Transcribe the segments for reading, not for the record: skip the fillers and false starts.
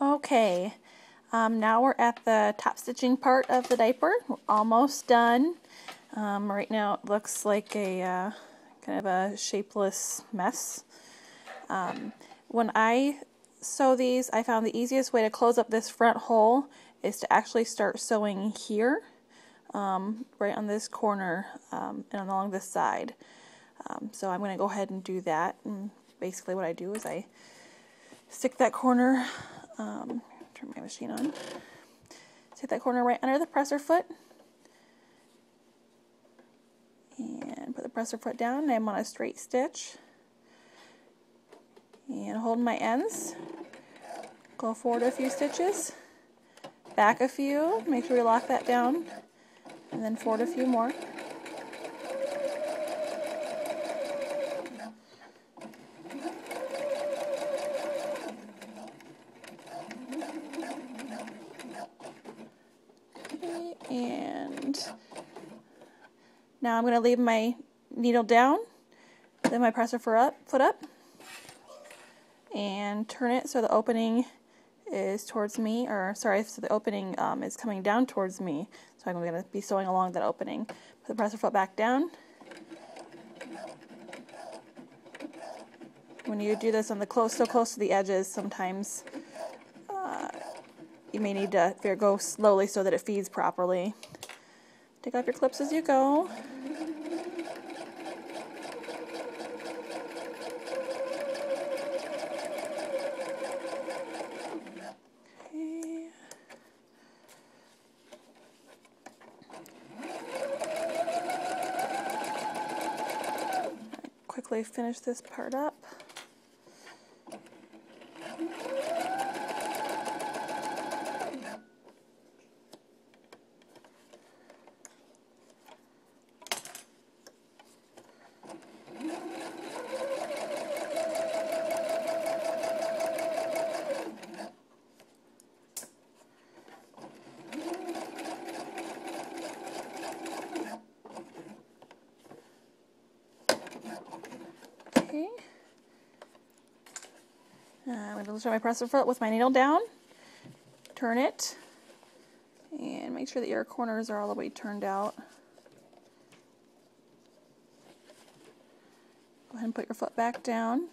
Okay, now we're at the top stitching part of the diaper. We're almost done. Right now it looks like a kind of a shapeless mess. When I sew these, I found the easiest way to close up this front hole is to actually start sewing here, right on this corner and along this side. So I'm going to go ahead and do that. And basically what I do is I stick that corner, turn my machine on, stick that corner right under the presser foot, and put the presser foot down, and I'm on a straight stitch, and hold my ends, go forward a few stitches, back a few, make sure we lock that down, and then forward a few more. And now I'm going to leave my needle down, then my presser foot up, and turn it so the opening is towards me, or sorry, so the opening is coming down towards me. So I'm going to be sewing along that opening. Put the presser foot back down. When you do this on the so close to the edges, sometimes you may need to go slowly so that it feeds properly. Take off your clips as you go. Okay. Quickly finish this part up. Okay. I'm going to loosen my presser foot with my needle down, turn it, and make sure that your corners are all the way turned out. Go ahead and put your foot back down.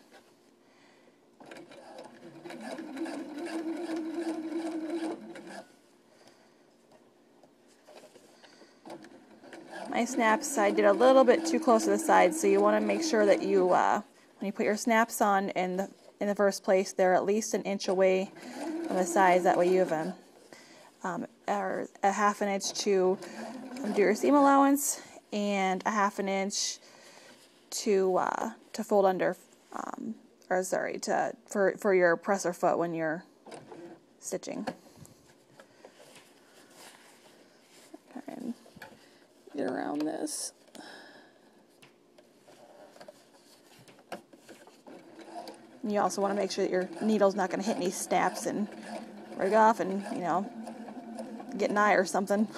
My snaps, I did a little bit too close to the side, so you want to make sure that you, when you put your snaps on in the first place, they're at least an inch away from the sides. That way you have a half an inch to do your seam allowance, and a half an inch to fold under, or sorry, for your presser foot when you're stitching. And get around this. And you also want to make sure that your needle's not going to hit any snaps and rig off and, you know, get an eye or something.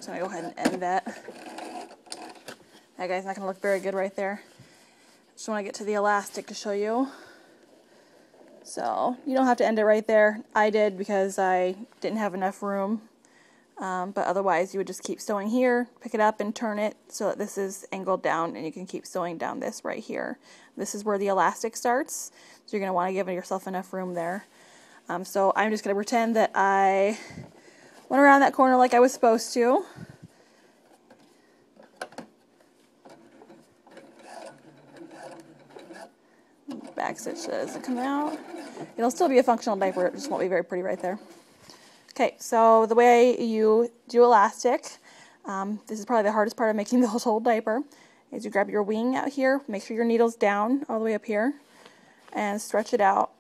So I'm going to go ahead and end that. That guy's not going to look very good right there. Just want to get to the elastic to show you. So you don't have to end it right there. I did because I didn't have enough room. But otherwise you would just keep sewing here, pick it up and turn it so that this is angled down, and you can keep sewing down this right here. This is where the elastic starts. So you're going to want to give yourself enough room there. So I'm just going to pretend that I went around that corner like I was supposed to. Back stitch doesn't come out. It'll still be a functional diaper, it just won't be very pretty right there. Okay, so the way you do elastic, this is probably the hardest part of making the whole diaper, is you grab your wing out here, make sure your needle's down all the way up here, and stretch it out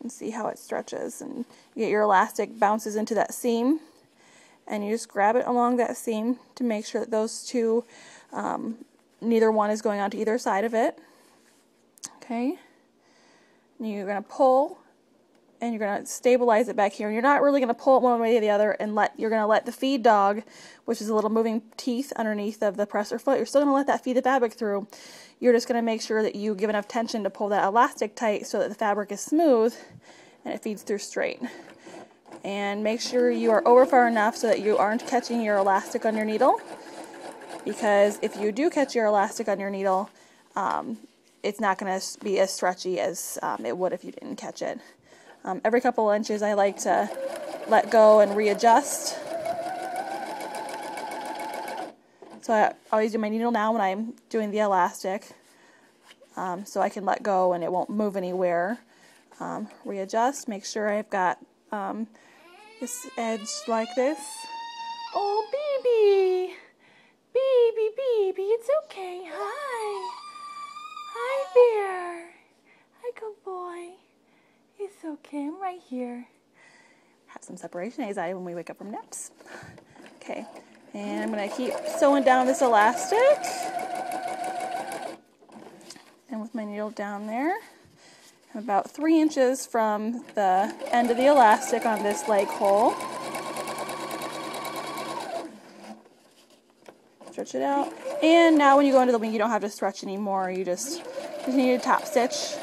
and see how it stretches. And you get your elastic bounces into that seam, and you just grab it along that seam to make sure that those two neither one is going onto either side of it. Okay, and you're going to pull, and you're going to stabilize it back here. You're not really going to pull it one way or the other, and you're going to let the feed dog, which is a little moving teeth underneath of the presser foot, you're still going to let that feed the fabric through. You're just going to make sure that you give enough tension to pull that elastic tight so that the fabric is smooth and it feeds through straight. And make sure you are over far enough so that you aren't catching your elastic on your needle, because if you do catch your elastic on your needle, it's not going to be as stretchy as it would if you didn't catch it. Every couple inches I like to let go and readjust. So I always do my needle down when I'm doing the elastic, so I can let go and it won't move anywhere. Readjust, make sure I've got this edge like this. Oh, baby! Baby, it's okay. Hi. Hi there. Hi, good boy. It's okay, I'm right here. Have some separation anxiety when we wake up from naps. Okay, and I'm going to keep sewing down this elastic. And with my needle down there, I'm about 3 inches from the end of the elastic on this leg hole. Stretch it out. And now when you go into the wing, you don't have to stretch anymore. You just continue to top stitch.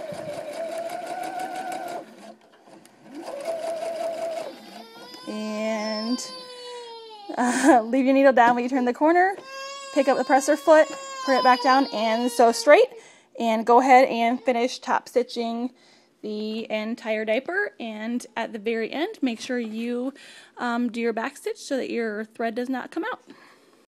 And leave your needle down when you turn the corner. Pick up the presser foot, put it back down, and sew straight. And go ahead and finish top stitching the entire diaper. And at the very end, make sure you do your back stitch so that your thread does not come out.